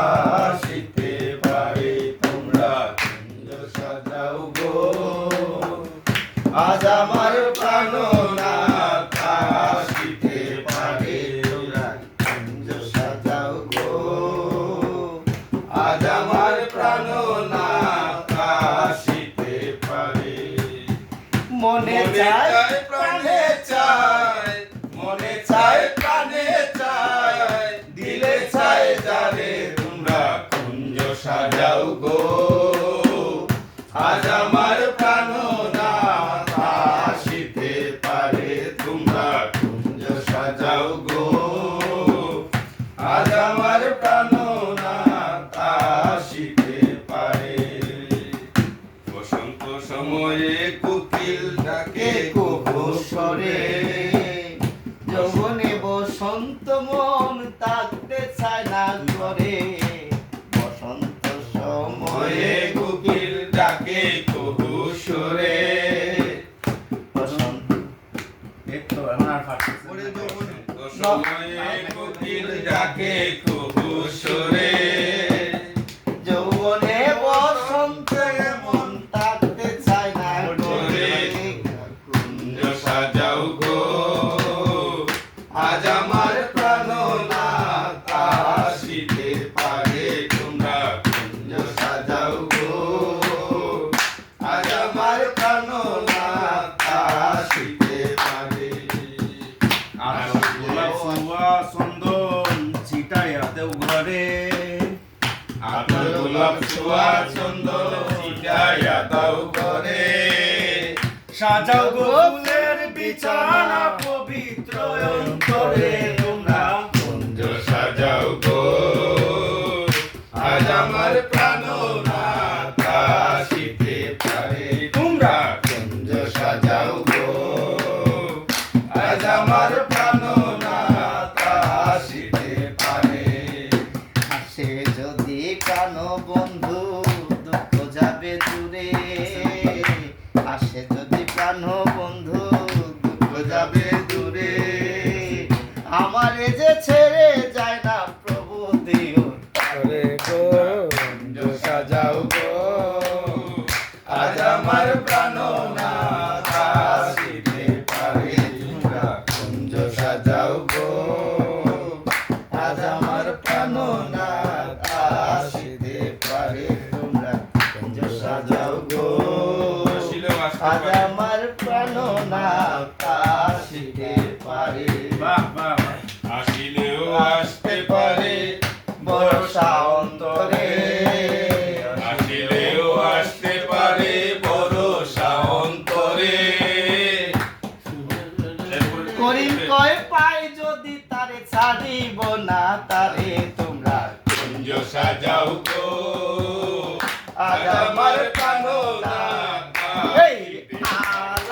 আসিতে পারে তোমরা কুঞ্জ সাজাও গো আজ আমার প্রাণনাথ আসিতে পারে তোমরা কুঞ্জ সাজাও গো আজ আমার প্রাণনাথ আসিতে পারে মনে চায় প্রাণে চায় মনে চায় প্রাণে চায় দিলে চায় যারে তোমরা কুঞ্জ সাজাও গো আজ আমার প্রাণনাথ আসিতে পারে তোমরা কুঞ্জ সাজাও গো আজ আমার প্রাণনাথ আসিতে পারে বসন্ত সময়ে কোকিল ডাকে কুহু স্বরে যৌবনে বসন্ত মন থাকতে চায় না ঘরে বসন্ত সময়ে কোকিল ডাকে কুহু সুরে বসন্ত একটু আমার সময়ে কোকিল ডাকে কুহু সুরে যৌবনে বসন্ত মন থাকতে চায় না ঘরে কুঞ্জ সাজাও গো আজ আমার প্রাণনাথ আসিতে পারে তোমরা কুঞ্জ সাজাও গো আজ আমার প্রাণনাথ আসিতে পারে চন্দন ছিটাইয়া দেও ঘরে আপনার গোলাপ ছোঁয়া চন্দন ছিটাইয়া দাও ঘরে সাজাও গো ফুলের বিছানা পবিত্র অন্তরে তোমরা কুঞ্জ সাজাও গো আজ আমার প্রাণনাথ আসিতে পারে তোমরা কুঞ্জ সাজাও গো আজ আমার প্রাণনাথ আসিতে পারে আসে যদি কান বন্ধু দুঃখ যাবে দূরে আসে যদি প্রাণ বন্ধু দুঃখ যাবে দূরে আমারে যে ছেড়ে যায় না প্রভু দিও করে গো কুঞ্জ সাজাও গো আজ আমার প্রাণনাথ আসিতে পারে তোমরা কুঞ্জ সাজাও গো আজ আমার প্রাণনাথ আসিতে পারে তোমরা কুঞ্জ সাজাও গো আজ আমার প্রাণনাথ আসিতে পারে আসিলেও আসতে পারে বর্ষা অন্তরে আসিলেও আসতে পারে ভরসা অন্তরে করিম কয় পাই যদি তারে ছাড়িব না তারে তোমরা কুঞ্জ সাজাও গো আজ আমার প্রাণনাথ এই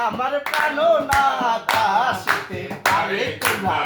আমার প্রাণনাথ আসিতে পারে তোমরা